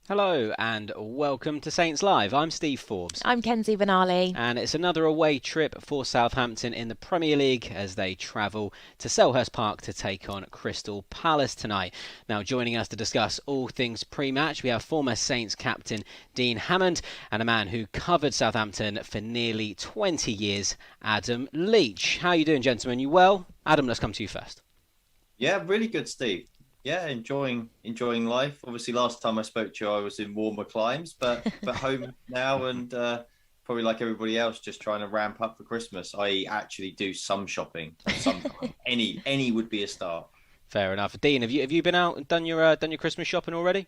Hello and welcome to Saints Live. I'm Steve Forbes. I'm Kenzie Benali. And it's another away trip for Southampton in the Premier League as they travel to Selhurst Park to take on Crystal Palace tonight. Now, joining us to discuss all things pre-match, we have former Saints captain Dean Hammond and a man who covered Southampton for nearly 20 years, Adam Leach. How are you doing, gentlemen? You well? Adam, let's come to you first. Yeah, really good, Steve. Yeah, enjoying life. Obviously, last time I spoke to you, I was in warmer climes, but home now and probably like everybody else, just trying to ramp up for Christmas. I actually do some shopping sometime. Any would be a start. Fair enough. Dean, have you been out and done your Christmas shopping already?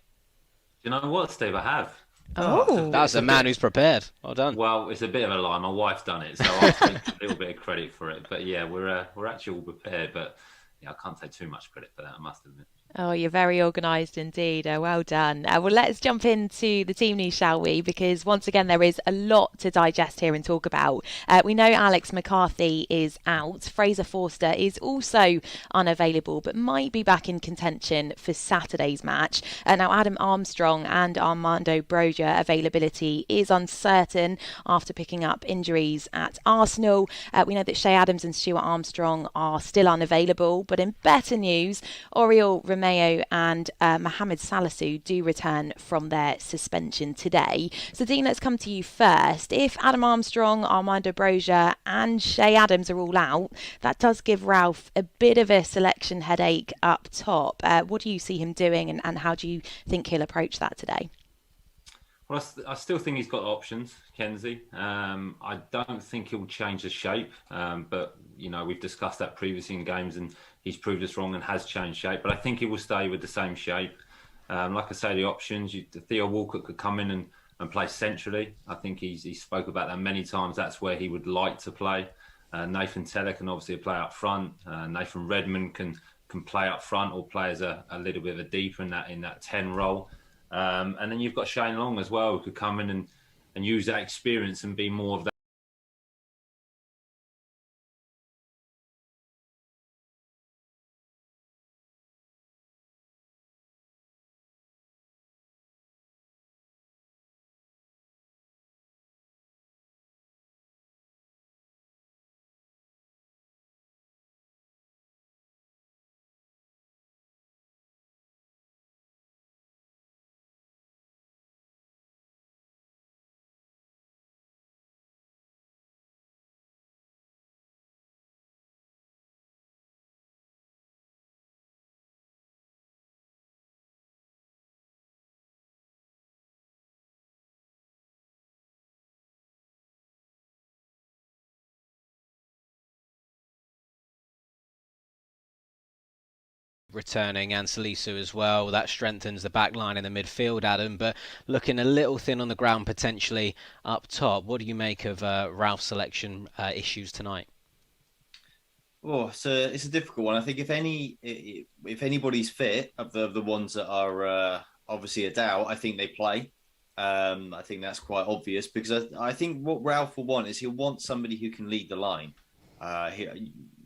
You know what, Steve? I have. Oh, That's a man who's prepared. Well done. Well, it's a bit of a lie. My wife's done it, so I'll take a little bit of credit for it. But yeah, we're actually all prepared. But yeah, I can't take too much credit for that, I must admit. Oh, you're very organised indeed. Well done. Well, let's jump into the team news, shall we? Because once again, there is a lot to digest here and talk about. We know Alex McCarthy is out. Fraser Forster is also unavailable, but might be back in contention for Saturday's match. Now, Adam Armstrong and Armando Broja availability is uncertain after picking up injuries at Arsenal. We know that Shea Adams and Stuart Armstrong are still unavailable, but in better news, Oriol Romeo and Mohamed Salisu do return from their suspension today. So, Dean, let's come to you first. If Adam Armstrong, Armando Broja and Shea Adams are all out, that does give Ralph a bit of a selection headache up top. What do you see him doing and how do you think he'll approach that today? Well, I still think he's got options, Kenzie. I don't think he'll change the shape, but we've discussed that previously in games, and he's proved us wrong and has changed shape. But I think he will stay with the same shape. Like I say, the options. Theo Walcott could come in and play centrally. I think he spoke about that many times. That's where he would like to play. Nathan Tella can obviously play up front. Nathan Redmond can play up front or play as a little bit of a deeper in that 10 role. And then you've got Shane Long as well, who could come in and use that experience and be more of that. Returning and Salisu as well. That strengthens the back line in the midfield, Adam, but looking a little thin on the ground potentially up top. What do you make of Ralph's selection issues tonight? Oh, it's a difficult one. I think if anybody's fit of the ones that are obviously a doubt, I think they play. I think that's quite obvious because I think what Ralph will want is he'll want somebody who can lead the line.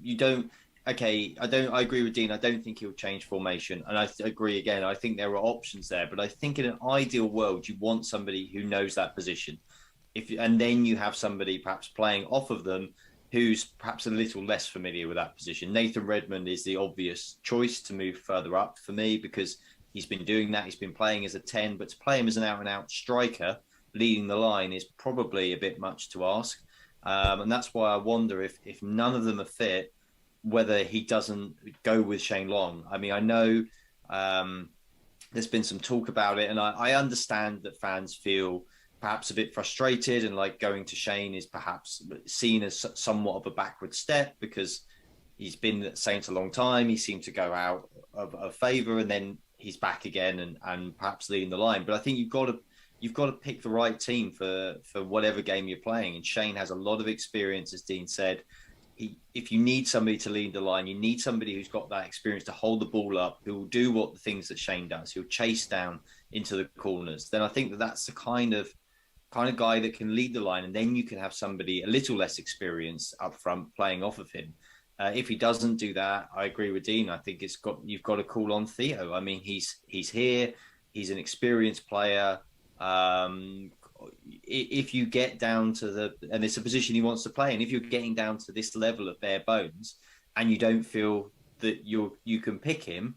You don't. Okay, I don't. I agree with Dean. I don't think he'll change formation, and I agree again. I think there are options there, but I think in an ideal world, you want somebody who knows that position. And then you have somebody perhaps playing off of them who's perhaps a little less familiar with that position. Nathan Redmond is the obvious choice to move further up for me because he's been doing that. He's been playing as a 10, but to play him as an out-and-out striker, leading the line is probably a bit much to ask. And that's why I wonder if none of them are fit, whether he doesn't go with Shane Long. I mean, I know there's been some talk about it, and I understand that fans feel perhaps a bit frustrated and like going to Shane is perhaps seen as somewhat of a backward step because he's been at Saints a long time. He seemed to go out of favour and then he's back again and perhaps leading the line. But I think you've got to pick the right team for whatever game you're playing. And Shane has a lot of experience, as Dean said. If you need somebody to lead the line, you need somebody who's got that experience to hold the ball up, who will do what the things that Shane does. He'll chase down into the corners. Then I think that's the kind of guy that can lead the line, and then you can have somebody a little less experienced up front playing off of him. If he doesn't do that, I agree with Dean. I think you've got to call on Theo. I mean, he's here. He's an experienced player. If you get down to and it's a position he wants to play, and if you're getting down to this level of bare bones and you don't feel that you can pick him,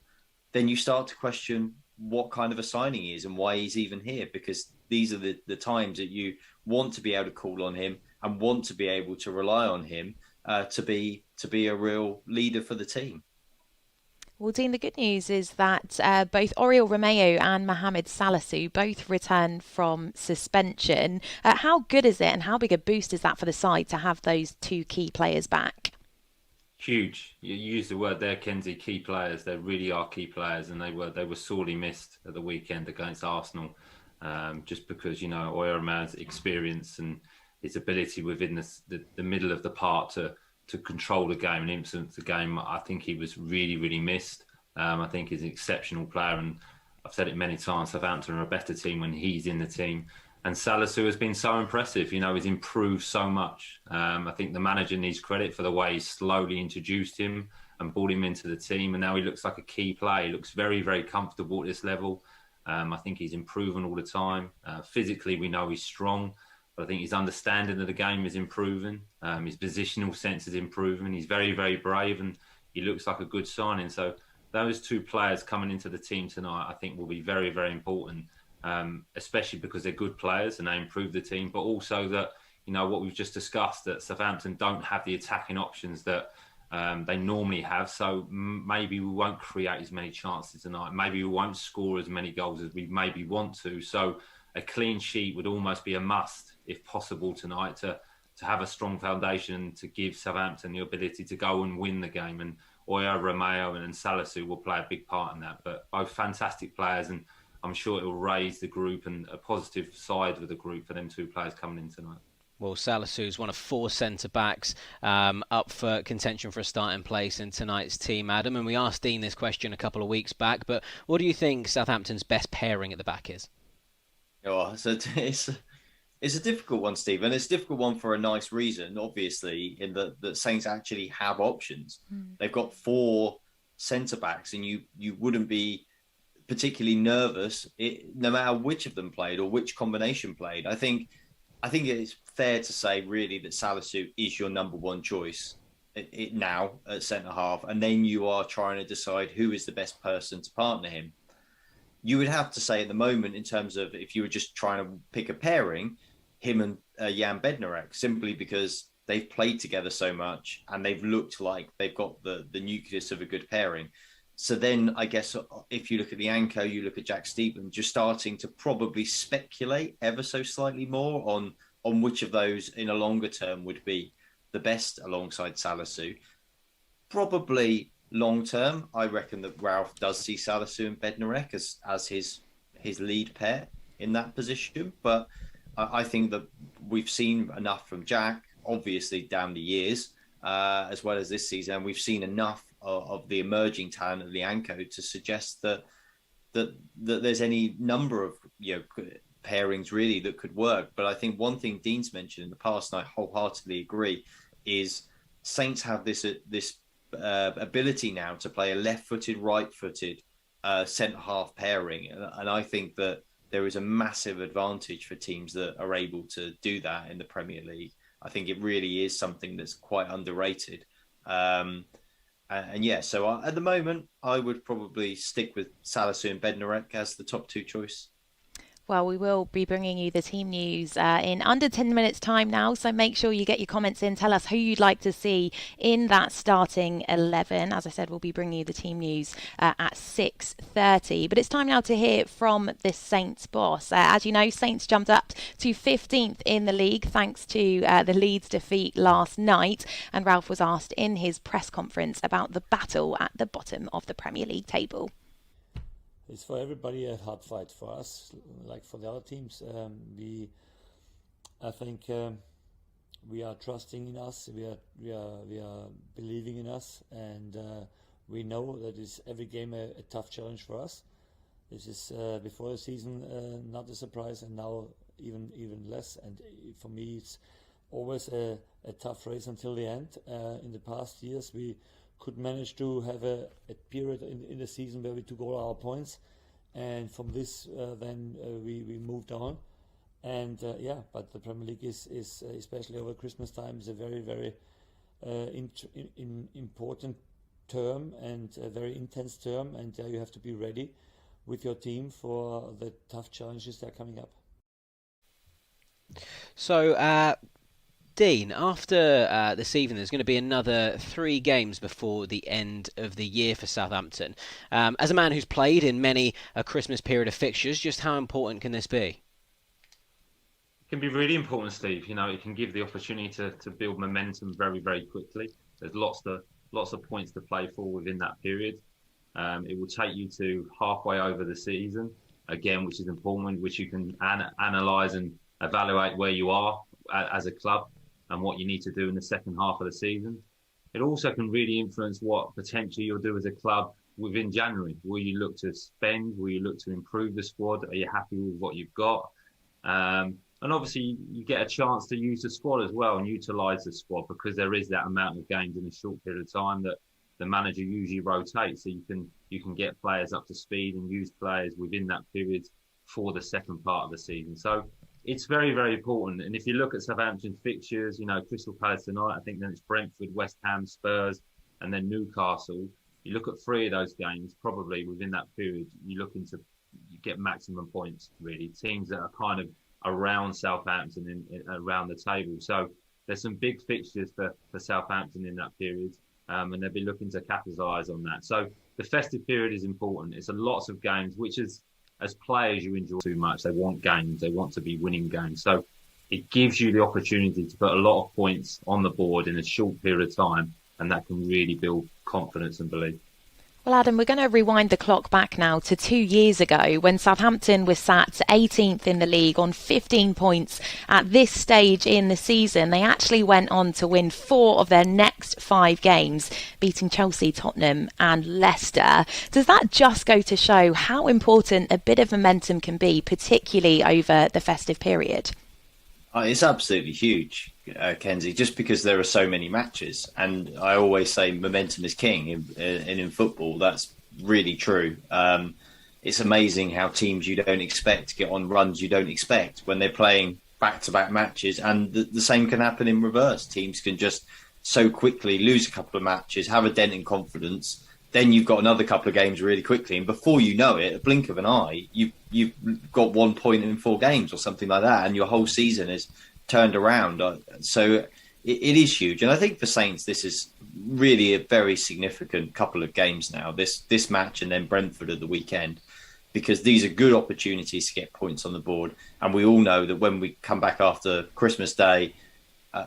then you start to question what kind of a signing he is and why he's even here, because these are the times that you want to be able to call on him and want to be able to rely on him to be a real leader for the team. Well, Dean, the good news is that both Oriol Romeo and Mohamed Salisu both returned from suspension. How good is it, and how big a boost is that for the side to have those two key players back? Huge. You use the word there, Kenzie. Key players. They really are key players, and they were sorely missed at the weekend against Arsenal, just because Oriol Romeo's experience and his ability within the middle of the park to control the game and influence the game. I think he was really, really missed. I think he's an exceptional player, and I've said it many times, Southampton are a better team when he's in the team. And Salisu has been so impressive. He's improved so much. I think the manager needs credit for the way he slowly introduced him and brought him into the team. And now he looks like a key player. He looks very, very comfortable at this level. I think he's improving all the time. Physically, we know he's strong. But I think his understanding of the game is improving. His positional sense is improving. He's very, very brave, and he looks like a good signing. So those two players coming into the team tonight, I think, will be very, very important, especially because they're good players and they improve the team. But also that, what we've just discussed, that Southampton don't have the attacking options that they normally have. So maybe we won't create as many chances tonight. Maybe we won't score as many goals as we maybe want to. So a clean sheet would almost be a must, if possible, tonight, to have a strong foundation, to give Southampton the ability to go and win the game. And Oriol Romeo and Salisu will play a big part in that. But both fantastic players, and I'm sure it will raise the group and a positive side of the group for them two players coming in tonight. Well, Salisu is one of four centre-backs up for contention for a starting place in tonight's team, Adam. And we asked Dean this question a couple of weeks back, but what do you think Southampton's best pairing at the back is? Oh, so it's a difficult one, Steve, and it's a difficult one for a nice reason, obviously, in that Saints actually have options. They've got four centre-backs, and you wouldn't be particularly nervous no matter which of them played or which combination played. I think it's fair to say, really, that Salisu is your number one choice now at centre-half, and then you are trying to decide who is the best person to partner him. You would have to say at the moment, in terms of if you were just trying to pick a pairing, him and Jan Bednarek, simply because they've played together so much and they've looked like they've got the nucleus of a good pairing. So then I guess if you look at the anchor, you look at Jack Steedman, you're starting to probably speculate ever so slightly more on which of those in a longer term would be the best alongside Salisu. Probably long term, I reckon that Ralph does see Salisu and Bednarek as his lead pair in that position. But I think that we've seen enough from Jack, obviously down the years, as well as this season. And we've seen enough of the emerging talent of Lianco to suggest that there's any number of pairings really that could work. But I think one thing Dean's mentioned in the past, and I wholeheartedly agree, is Saints have this ability now to play a left-footed, right-footed centre-half pairing, and I think that there is a massive advantage for teams that are able to do that in the Premier League. I think it really is something that's quite underrated. So at the moment, I would probably stick with Salisu and Bednarek as the top two choice. Well, we will be bringing you the team news in under 10 minutes time now, so make sure you get your comments in. Tell us who you'd like to see in that starting 11. As I said, we'll be bringing you the team news at 6:30. But it's time now to hear from the Saints boss. As you know, Saints jumped up to 15th in the league thanks to the Leeds defeat last night. And Ralph was asked in his press conference about the battle at the bottom of the Premier League table. It's for everybody a hard fight. For us, like for the other teams, I think we are trusting in us. We are believing in us, and we know that is every game a tough challenge for us. This is before the season not a surprise, and now even less. And for me, it's always a tough race until the end. In the past years, we could manage to have a period in the season where we took all our points, and from this then we moved on. And but the Premier League is especially over Christmas time is a very, very important term and a very intense term, and you have to be ready with your team for the tough challenges that are coming up. So, Dean, after this evening, there's going to be another 3 games before the end of the year for Southampton. As a man who's played in many a Christmas period of fixtures, just how important can this be? It can be really important, Steve. You know, it can give the opportunity to build momentum very, very quickly. There's lots of points to play for within that period. It will take you to halfway over the season, again, which is important, which you can analyse and evaluate where you are as a club and what you need to do in the second half of the season. It also can really influence what potentially you'll do as a club within January. Will you look to spend? Will you look to improve the squad? Are you happy with what you've got? And obviously, you get a chance to use the squad as well and utilise the squad, because there is that amount of games in a short period of time that the manager usually rotates. So you can get players up to speed and use players within that period for the second part of the season. So it's very, very important. And if you look at Southampton's fixtures, you know, Crystal Palace tonight, I think then it's Brentford, West Ham, Spurs, and then Newcastle. You look at 3 of those games, probably within that period, you're looking to get maximum points, really. Teams that are kind of around Southampton around the table. So there's some big fixtures for Southampton in that period, and they'll be looking to capitalise on that. So the festive period is important. It's a lots of games, which is, as players, you enjoy too much. They want games. They want to be winning games. So it gives you the opportunity to put a lot of points on the board in a short period of time, and that can really build confidence and belief. Well, Adam, we're going to rewind the clock back now to 2 years ago when Southampton was sat 18th in the league on 15 points at this stage in the season. They actually went on to win 4 of their next 5 games, beating Chelsea, Tottenham and Leicester. Does that just go to show how important a bit of momentum can be, particularly over the festive period? It's absolutely huge, Kenzie, just because there are so many matches. And I always say momentum is king. In football, that's really true. It's amazing how teams you don't expect get on runs you don't expect when they're playing back-to-back matches. And the same can happen in reverse. Teams can just so quickly lose a couple of matches, have a dent in confidence. Then you've got another couple of games really quickly. And before you know it, a blink of an eye, you've got 1 point in 4 games or something like that. And your whole season is turned around. So it is huge. And I think for Saints, this is really a very significant couple of games now. This match and then Brentford at the weekend, because these are good opportunities to get points on the board. And we all know that when we come back after Christmas Day,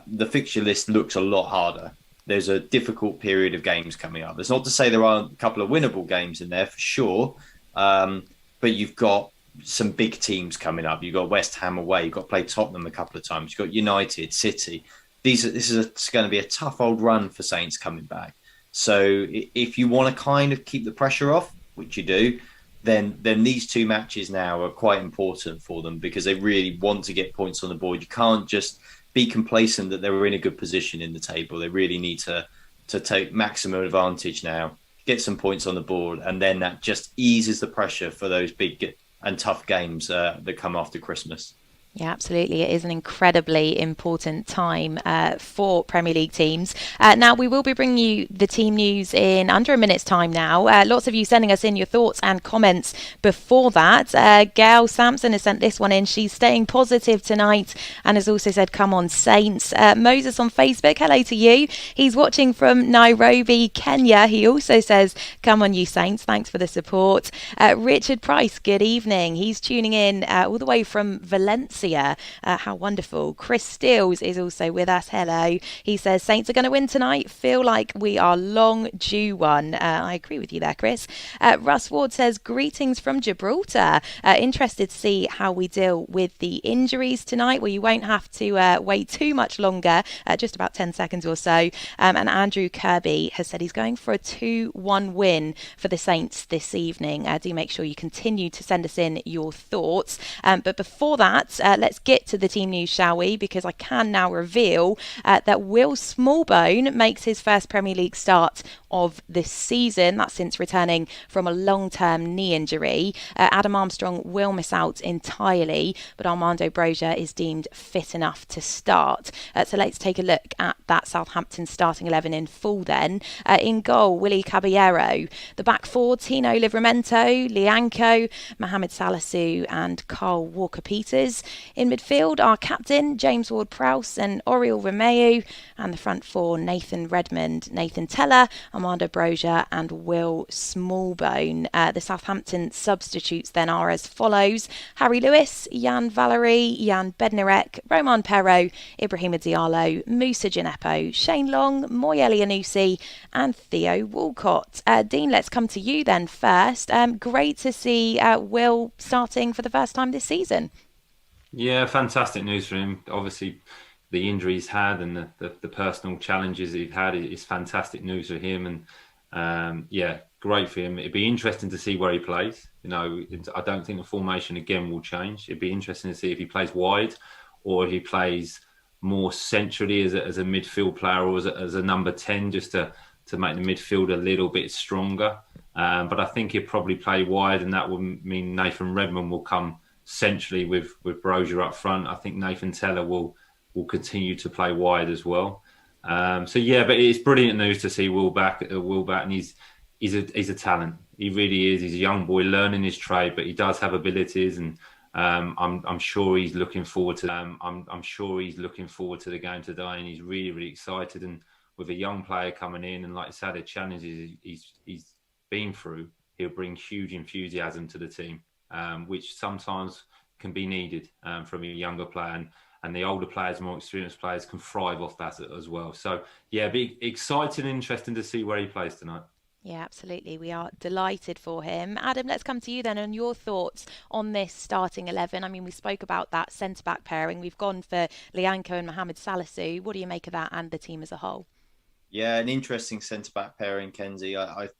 the fixture list looks a lot harder. There's a difficult period of games coming up. That's not to say there aren't a couple of winnable games in there for sure, but you've got some big teams coming up. You've got West Ham away. You've got to play Tottenham a couple of times. You've got United, City. This is going to be a tough old run for Saints coming back. So if you want to kind of keep the pressure off, which you do, then these 2 matches now are quite important for them, because they really want to get points on the board. You can't just be complacent that they were in a good position in the table. They really need to take maximum advantage now, get some points on the board, and then that just eases the pressure for those big and tough games that come after Christmas. Yeah, absolutely. It is an incredibly important time for Premier League teams. Now, we will be bringing you the team news in under a minute's time now. Lots of you sending us in your thoughts and comments before that. Gail Sampson has sent this one in. She's staying positive tonight and has also said, come on, Saints. Moses on Facebook, hello to you. He's watching from Nairobi, Kenya. He also says, come on, you Saints. Thanks for the support. Richard Price, good evening. He's tuning in all the way from Valencia. How wonderful. Chris Steels is also with us. Hello. He says Saints are going to win tonight. Feel like we are long due one. I agree with you there, Chris. Russ Ward says greetings from Gibraltar. Interested to see how we deal with the injuries tonight. Well, you won't have to wait too much longer, just about 10 seconds or so. And Andrew Kirby has said he's going for a 2-1 win for the Saints this evening. Do make sure you continue to send us in your thoughts. But before that, let's get to the team news, shall we? Because I can now reveal that Will Smallbone makes his first Premier League start of this season. That's since returning from a long-term knee injury. Adam Armstrong will miss out entirely, but Armando Broja is deemed fit enough to start. So let's take a look at that Southampton starting 11 in full then. In goal, Willy Caballero. The back four, Tino Livramento, Lianco, Mohamed Salisu and Carl Walker-Peters. In midfield, our captain, James Ward-Prowse and Oriol Romeu. And the front four, Nathan Redmond, Nathan Teller, Armando Broja and Will Smallbone. The Southampton substitutes then are as follows: Harry Lewis, Jan Valery, Jan Bednarek, Roman Perro, Ibrahima Diallo, Moussa Gineppo, Shane Long, Moy Elianusi and Theo Walcott. Dean, let's come to you then first. Great to see Will starting for the first time this season. Yeah, fantastic news for him. Obviously, the injury he's had and the personal challenges he's had is fantastic news for him. And yeah, great for him. It'd be interesting to see where he plays. You know, I don't think the formation again will change. It'd be interesting to see if he plays wide or if he plays more centrally as a midfield player or as a number 10, just to make the midfield a little bit stronger. But I think he'll probably play wide, and that will mean Nathan Redmond will come centrally with Broja up front. I think Nathan Teller will continue to play wide as well. So yeah, but it's brilliant news to see Will back, and he's a talent. He really is. He's a young boy learning his trade, but he does have abilities, and I'm sure he's looking forward to. I'm sure he's looking forward to the game today, and he's really excited. And with a young player coming in, and like I said, the challenges he's been through, he'll bring huge enthusiasm to the team, which sometimes can be needed from a younger player. And the older players, more experienced players, can thrive off that as well. So, yeah, be exciting and interesting to see where he plays tonight. Yeah, absolutely. We are delighted for him. Adam, let's come to you then on your thoughts on this starting 11. I mean, we spoke about that centre-back pairing. We've gone for Lianco and Mohamed Salisu. What do you make of that and the team as a whole? Yeah, an interesting centre-back pairing, Kenzie. I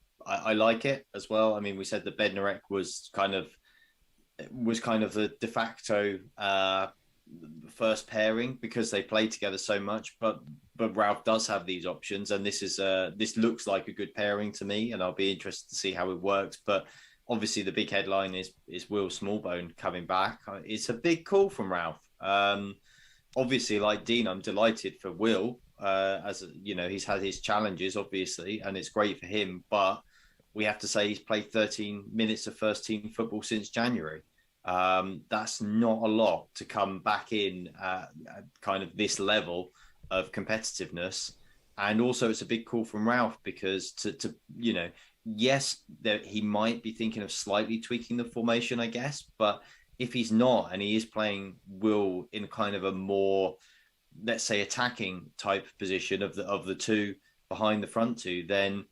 like it as well. I mean, we said that Bednarek was kind of the de facto first pairing because they play together so much, but Ralph does have these options, and this looks like a good pairing to me, and I'll be interested to see how it works. But obviously the big headline is Will Smallbone coming back. It's a big call from Ralph. Obviously, like Dean, I'm delighted for Will, as you know, he's had his challenges obviously, and it's great for him, but we have to say he's played 13 minutes of first team football since January. That's not a lot to come back in at kind of this level of competitiveness. And also it's a big call from Ralph because to you know, yes, he might be thinking of slightly tweaking the formation, I guess, but if he's not, and he is playing Will in kind of a more, let's say, attacking type position of the two behind the front two, then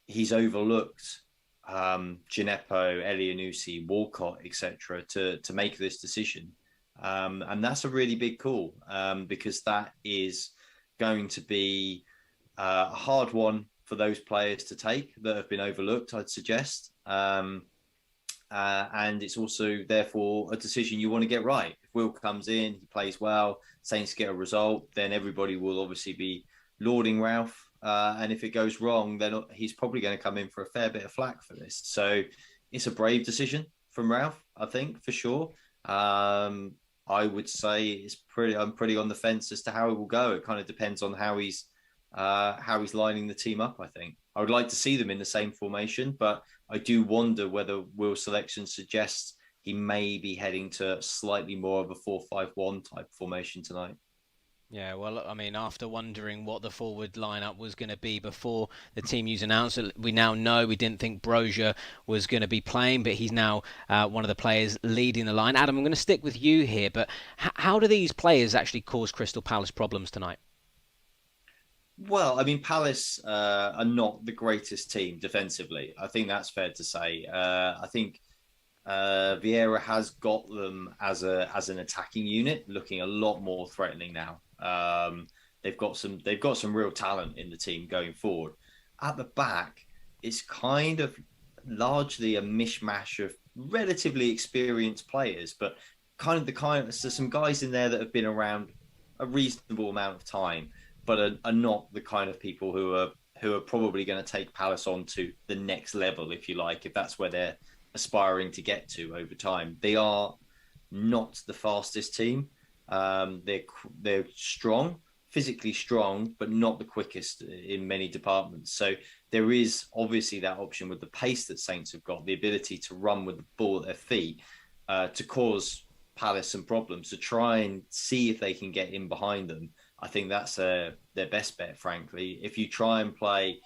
he's overlooked Gineppo, Elianusi, Walcott, etc., to make this decision, and that's a really big call because that is going to be a hard one for those players to take that have been overlooked, I'd suggest, and it's also therefore a decision you want to get right. If Will comes in, he plays well, Saints get a result, then everybody will obviously be lauding Ralph. And if it goes wrong, then he's probably going to come in for a fair bit of flack for this. So it's a brave decision from Ralph, I think, for sure. I would say I'm pretty on the fence as to how it will go. It kind of depends on how he's lining the team up, I think. I would like to see them in the same formation, but I do wonder whether Will's selection suggests he may be heading to slightly more of a 4-5-1 type formation tonight. Yeah, well, I mean, after wondering what the forward lineup was going to be before the team news announced, we now know we didn't think Broja was going to be playing, but he's now one of the players leading the line. Adam, I'm going to stick with you here, but how do these players actually cause Crystal Palace problems tonight? Well, I mean, Palace are not the greatest team defensively. I think that's fair to say. I think Vieira has got them as an attacking unit, looking a lot more threatening now. They've got some real talent in the team going forward. At the back, it's kind of largely a mishmash of relatively experienced players, but so some guys in there that have been around a reasonable amount of time, but are not the kind of people who are probably going to take Palace on to the next level, if you like, if that's where they're aspiring to get to over time. They are not the fastest team. They're strong, physically strong, but not the quickest in many departments. So there is obviously that option with the pace that Saints have got, the ability to run with the ball at their feet, to cause Palace some problems, to try and see if they can get in behind them. I think that's their best bet, frankly. If you try and play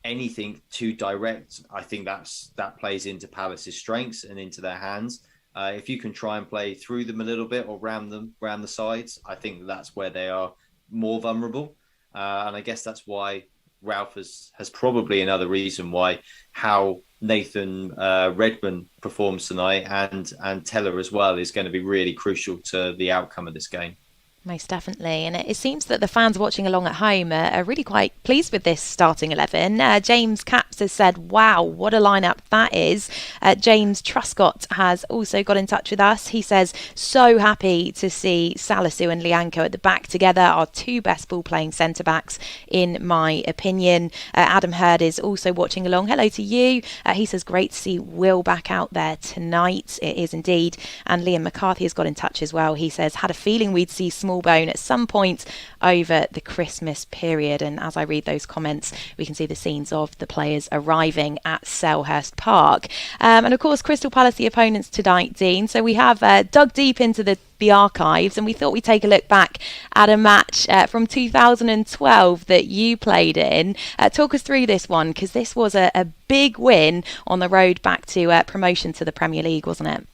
anything too direct, I think that plays into Palace's strengths and into their hands. If you can try and play through them a little bit or round the sides, I think that's where they are more vulnerable. And I guess that's why Ralph has probably another reason why how Nathan Redmond performs tonight and Teller as well is going to be really crucial to the outcome of this game. Most definitely. And it seems that the fans watching along at home are really quite pleased with this starting 11. James Caps has said, wow, what a lineup that is. James Truscott has also got in touch with us. He says, so happy to see Salisu and Lianco at the back together, our two best ball-playing centre-backs, in my opinion. Adam Hurd is also watching along. Hello to you. He says, great to see Will back out there tonight. It is indeed. And Liam McCarthy has got in touch as well. He says, had a feeling we'd see Smallbone at some point over the Christmas period. And as I read those comments, we can see the scenes of the players arriving at Selhurst Park. And of course, Crystal Palace, the opponents tonight, Dean. So we have dug deep into the archives, and we thought we'd take a look back at a match from 2012 that you played in. Talk us through this one, because this was a big win on the road back to promotion to the Premier League, wasn't it?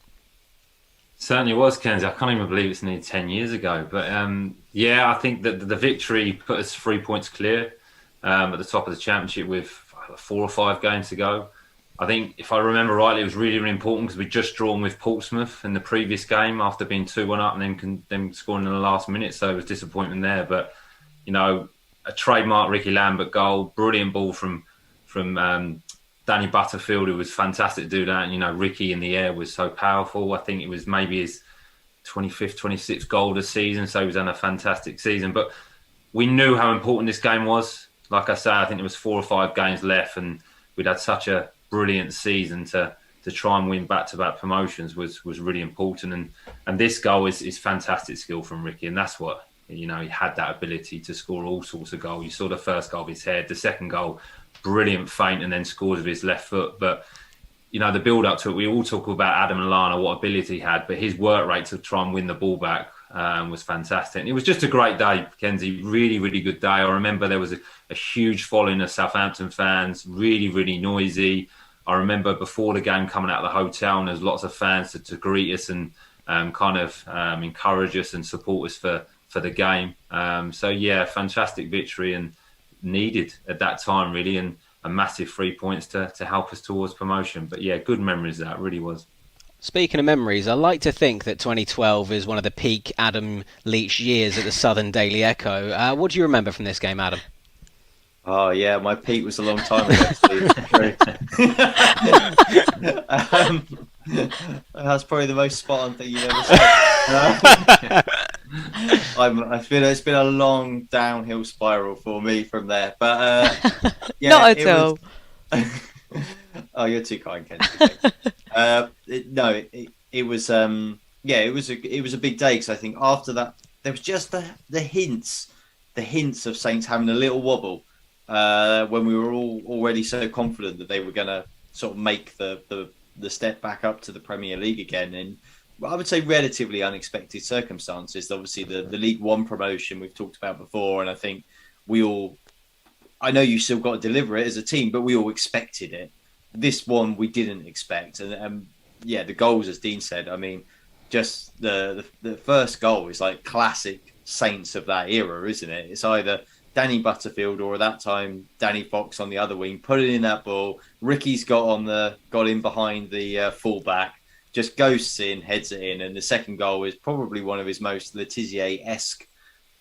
Certainly was, Kenzie. I can't even believe it's nearly 10 years ago. But yeah, I think that the victory put us 3 points clear at the top of the championship with 4 or 5 games to go. I think, if I remember rightly, it was really, really important because we'd just drawn with Portsmouth in the previous game after being 2-1 up and then scoring in the last minute. So it was disappointment there. But, you know, a trademark Ricky Lambert goal, brilliant ball from Danny Butterfield, who was fantastic to do that. And, you know, Ricky in the air was so powerful. I think it was maybe his 25th, 26th goal of the season. So he was on a fantastic season. But we knew how important this game was. Like I say, I think there was 4 or 5 games left, and we'd had such a brilliant season to try and win back-to-back promotions was really important. And this goal is fantastic skill from Ricky. And that's what, you know, he had that ability to score all sorts of goals. You saw the first goal of his head, the second goal, brilliant feint, and then scores with his left foot. But, you know, the build up to it, we all talk about Adam Lallana, what ability he had, but his work rate to try and win the ball back was fantastic. And it was just a great day, Kenzie, really, really good day. I remember there was a huge following of Southampton fans, really, really noisy. I remember before the game coming out of the hotel, and there's lots of fans to greet us and kind of encourage us and support us for the game. So yeah, fantastic victory and needed at that time, really, and a massive 3 points to help us towards promotion. But yeah, good memories, that really was. Speaking of memories, I like to think that 2012 is one of the peak Adam Leach years at the Southern Daily Echo. What do you remember from this game, Adam? Oh yeah, my peak was a long time ago, Steve. That's probably the most spot on thing you've ever said. It's been a long downhill spiral for me from there, but yeah, not at all. Oh, you're too kind, Ken. It was a big day, because I think after that there was just the hints of Saints having a little wobble when we were all already so confident that they were going to sort of make the step back up to the Premier League again. And I would say relatively unexpected circumstances. Obviously, the League One promotion we've talked about before, and I think I know you still got to deliver it as a team, but we all expected it. This one we didn't expect, and yeah, the goals, as Dean said, I mean, just the first goal is like classic Saints of that era, isn't it? It's either Danny Butterfield or at that time Danny Fox on the other wing, putting in that ball. Ricky's got in behind the fullback, just ghosts in, heads it in, and the second goal is probably one of his most Letizia-esque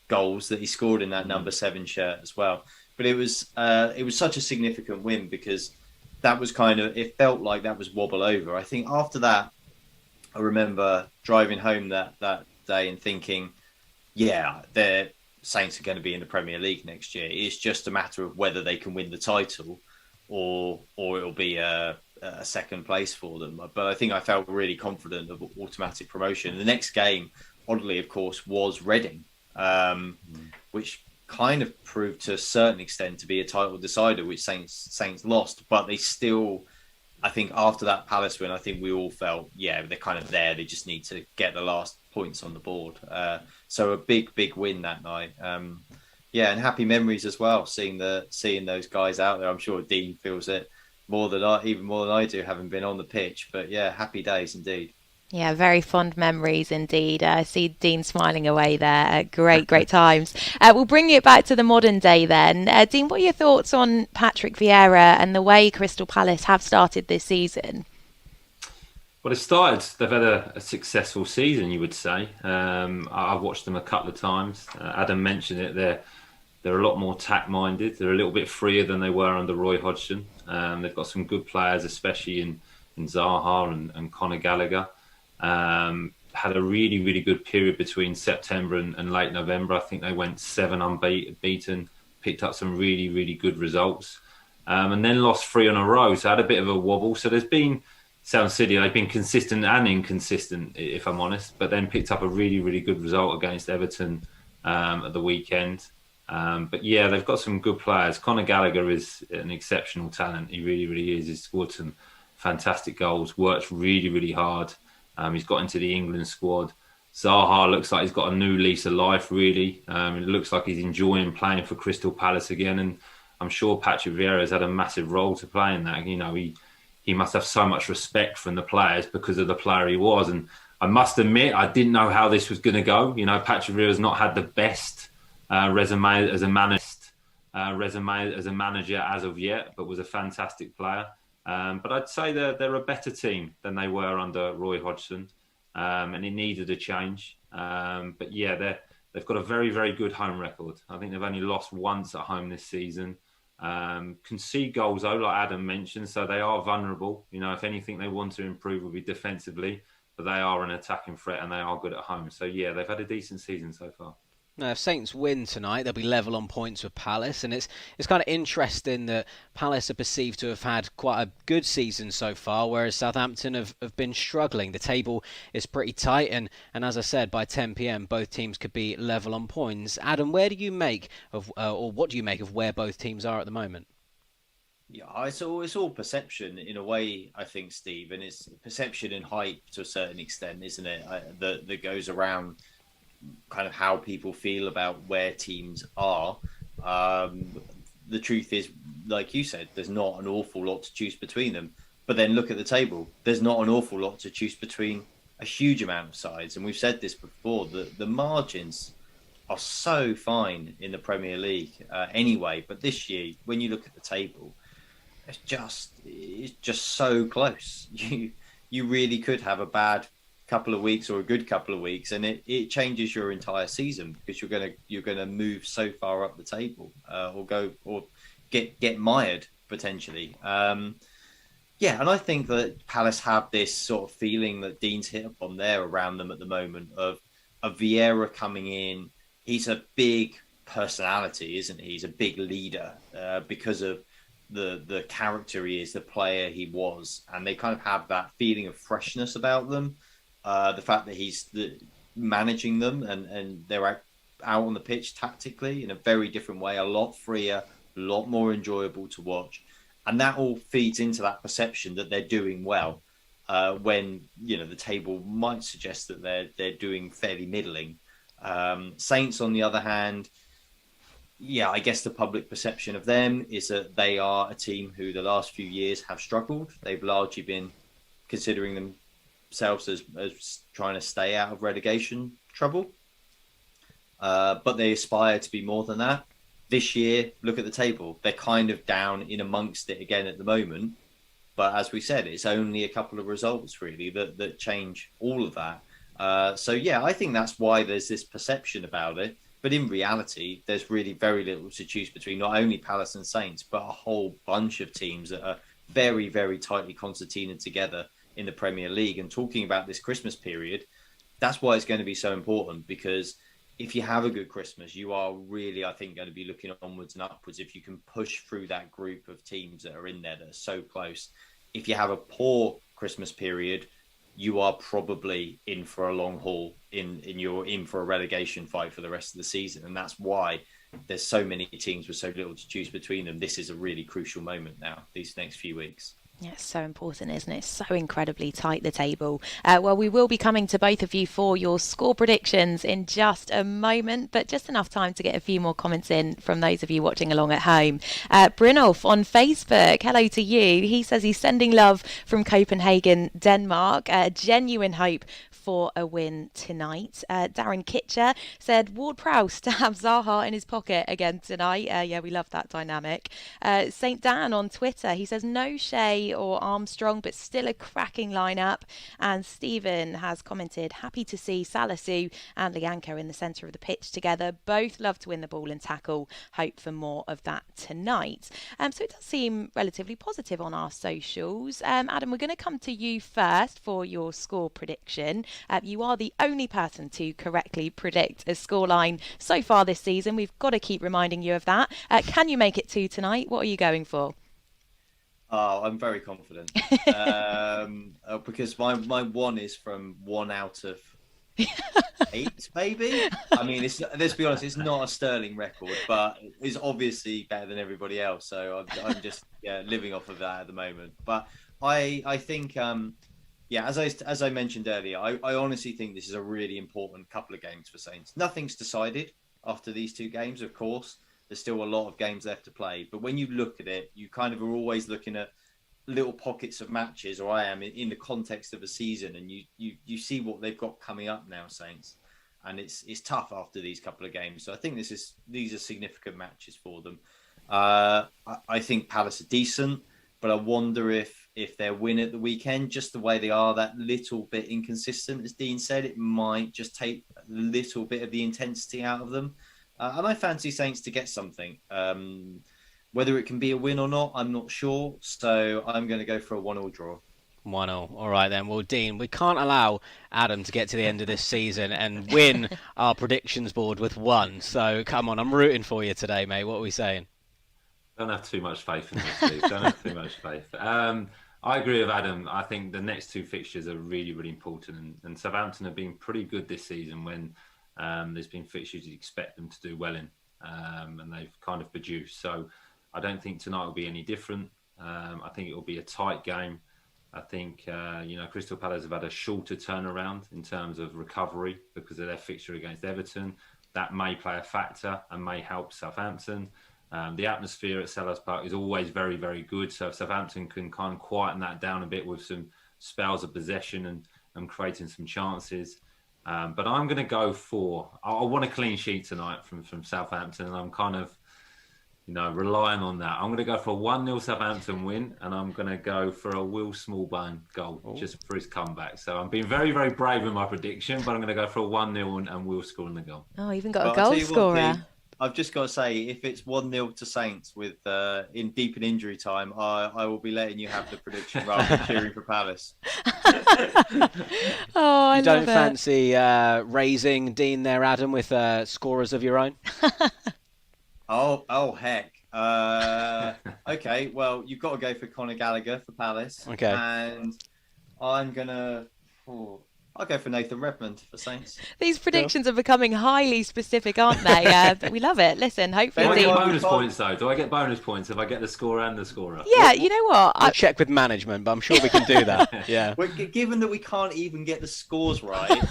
goals that he scored in that number 7 shirt as well. But it was such a significant win, because that was it felt like that was wobble over. I think after that, I remember driving home that day and thinking, yeah, the Saints are going to be in the Premier League next year. It's just a matter of whether they can win the title, or it'll be a second place for them. But I think I felt really confident of automatic promotion. The next game, oddly, of course, was Reading, which kind of proved to a certain extent to be a title decider, which Saints lost. But they still, I think, after that Palace win, I think we all felt, yeah, they're kind of there. They just need to get the last points on the board. So a big win that night. Yeah, and happy memories as well. Seeing those guys out there. I'm sure Dean feels it even more than I do, having been on the pitch. But yeah, happy days indeed. Yeah, very fond memories indeed. I see Dean smiling away there. Great times. We'll bring it back to the modern day then. Dean, what are your thoughts on Patrick Vieira and the way Crystal Palace have started this season? Well, they've had a successful season, you would say. I've watched them a couple of times. Adam mentioned it. They're a lot more tack-minded. They're a little bit freer than they were under Roy Hodgson. They've got some good players, especially in Zaha and Conor Gallagher. Had a really good period between September and late November. I think they went 7 unbeaten, picked up some really good results, and then lost 3 in a row. So had a bit of a wobble. So there's been, sounds silly, they've been consistent and inconsistent, if I'm honest, but then picked up a really good result against Everton at the weekend. But yeah, they've got some good players. Conor Gallagher is an exceptional talent. He really is. He's scored some fantastic goals, worked really hard. He's got into the England squad. Zaha looks like he's got a new lease of life, really. It looks like he's enjoying playing for Crystal Palace again. And I'm sure Patrick Vieira has had a massive role to play in that. You know, he must have so much respect from the players because of the player he was. And I must admit, I didn't know how this was going to go. You know, Patrick Vieira's not had the best resume as a manager as of yet, but was a fantastic player. But I'd say they're a better team than they were under Roy Hodgson, and it needed a change. But yeah, they've got a very good home record. I think they've only lost once at home this season. Concede goals though, like Adam mentioned, so they are vulnerable. You know, if anything they want to improve will be defensively, but they are an attacking threat and they are good at home. So yeah, they've had a decent season so far. Now, if Saints win tonight, they'll be level on points with Palace, and it's kind of interesting that Palace are perceived to have had quite a good season so far, whereas Southampton have been struggling. The table is pretty tight, and as I said, by 10 p.m. both teams could be level on points. Adam, where do you make of, or what do you make of where both teams are at the moment? Yeah, it's all perception in a way, I think, Steve, and it's perception and hype to a certain extent, isn't it? That goes around kind of how people feel about where teams are. The truth is, like you said, there's not an awful lot to choose between them. But then look at the table. There's not an awful lot to choose between a huge amount of sides. And we've said this before, the margins are so fine in the Premier League anyway. But this year, when you look at the table, it's just so close. You really could have a bad couple of weeks or a good couple of weeks, and it changes your entire season because you're gonna move so far up the table, or get mired potentially. Yeah, and I think that Palace have this sort of feeling that Dean's hit upon there around them at the moment of Vieira coming in. He's a big personality, isn't he? He's a big leader because of the character he is, the player he was, and they kind of have that feeling of freshness about them. The fact that he's managing them and they're out on the pitch tactically in a very different way, a lot freer, a lot more enjoyable to watch. And that all feeds into that perception that they're doing well, when, you know, the table might suggest that they're doing fairly middling. Saints, on the other hand, yeah, I guess the public perception of them is that they are a team who the last few years have struggled. They've largely been considering themselves as trying to stay out of relegation trouble. But they aspire to be more than that. This year, look at the table. They're kind of down in amongst it again at the moment. But as we said, it's only a couple of results really that change all of that. So yeah, I think that's why there's this perception about it. But in reality, there's really very little to choose between, not only Palace and Saints, but a whole bunch of teams that are very, very tightly concertinaed together in the Premier League. And talking about this Christmas period, that's why it's going to be so important, because if you have a good Christmas, you are really, I think, going to be looking onwards and upwards if you can push through that group of teams that are in there that are so close. If you have a poor Christmas period, you are probably in for a long haul, you're in for a relegation fight for the rest of the season. And that's why there's so many teams with so little to choose between them. This is a really crucial moment now, these next few weeks. Yeah, it's so important, isn't it? It's so incredibly tight, the table. Well, we will be coming to both of you for your score predictions in just a moment, but just enough time to get a few more comments in from those of you watching along at home. Brynolf on Facebook, hello to you. He says he's sending love from Copenhagen, Denmark. Genuine hope for a win tonight. Darren Kitcher said Ward-Prowse to have Zaha in his pocket again tonight. Yeah, we love that dynamic. St. Dan on Twitter, he says no Shea or Armstrong, but still a cracking lineup. And Stephen has commented, happy to see Salisu and Lianka in the centre of the pitch together. Both love to win the ball and tackle. Hope for more of that tonight. So it does seem relatively positive on our socials. Adam, we're going to come to you first for your score prediction. You are the only person to correctly predict a scoreline so far this season. We've got to keep reminding you of that. Can you make it 2 tonight? What are you going for? Oh, I'm very confident. Because my 1 is from 1 out of 8, maybe. I mean, let's be honest, it's not a sterling record, but it's obviously better than everybody else. So I'm just living off of that at the moment. But I think, as I mentioned earlier, I honestly think this is a really important couple of games for Saints. Nothing's decided after these 2 games, of course. There's still a lot of games left to play. But when you look at it, you kind of are always looking at little pockets of matches, or I am, in the context of a season. And you see what they've got coming up now, Saints. And it's tough after these couple of games. So I think these are significant matches for them. I think Palace are decent, but I wonder if their win at the weekend, just the way they are, that little bit inconsistent, as Dean said, it might just take a little bit of the intensity out of them. And I fancy Saints to get something. Whether it can be a win or not, I'm not sure. So I'm going to go for a 1-1 draw. 1-1. All right then. Well, Dean, we can't allow Adam to get to the end of this season and win our predictions board with 1. So come on, I'm rooting for you today, mate. What are we saying? Don't have too much faith in this, Steve. Don't have too much faith. I agree with Adam. I think the next 2 fixtures are really, really important. And Southampton have been pretty good this season when there's been fixtures you expect them to do well in, and they've kind of produced. So I don't think tonight will be any different. I think it will be a tight game. I think, Crystal Palace have had a shorter turnaround in terms of recovery because of their fixture against Everton. That may play a factor and may help Southampton. The atmosphere at Selhurst Park is always very, very good. So if Southampton can kind of quieten that down a bit with some spells of possession and creating some chances. But I'm going to go for... I want a clean sheet tonight from Southampton, and I'm kind of, relying on that. I'm going to go for a 1-0 Southampton win, and I'm going to go for a Will Smallbone goal just for his comeback. So I'm being very, very brave in my prediction, but I'm going to go for a 1-0 and Will scoring the goal. Oh, even got a goal scorer. I've just got to say, if it's 1-0 to Saints with in deep in injury time, I will be letting you have the prediction rather than cheering for Palace. You don't fancy raising Dean there, Adam, with scorers of your own? Oh heck. Okay, well, you've got to go for Conor Gallagher for Palace. Okay. And I'm going to... I'll go for Nathan Redmond for Saints. These predictions are becoming highly specific, aren't they? But we love it. Listen, hopefully... Do I get bonus points, though? Do I get bonus points if I get the scorer and the scorer? Yeah, you know what? I'll check with management, but I'm sure we can do that. Yeah. Given that we can't even get the scores right,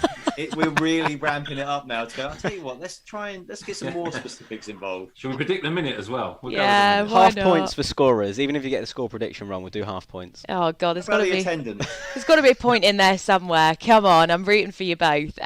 we're really ramping it up now. To go, I'll tell you what, let's get some more specifics involved. Should we predict the minute as well? Why half not? Points for scorers. Even if you get the score prediction wrong, we'll do half points. Oh, God, there's got to be a point in there somewhere. Come on, I'm rooting for you both.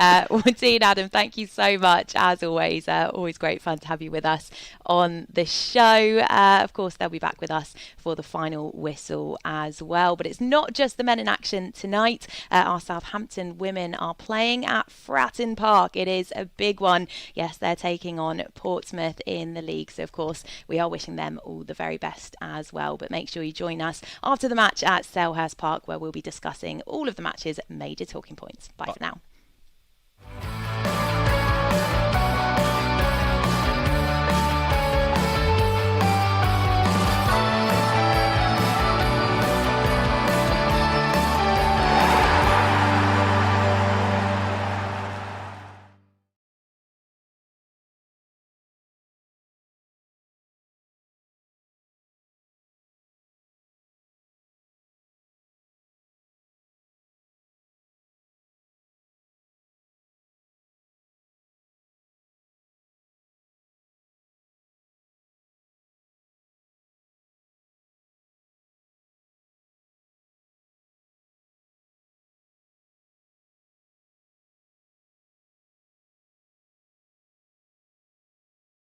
Dean, Adam, thank you so much, as always. Always great fun to have you with us on the show. Of course, they'll be back with us for the final whistle as well. But it's not just the men in action tonight. Our Southampton women are playing at at Fratton Park. It is a big one. Yes, they're taking on Portsmouth in the league. So, of course, we are wishing them all the very best as well. But make sure you join us after the match at Selhurst Park, where we'll be discussing all of the match's major talking points. Bye for now.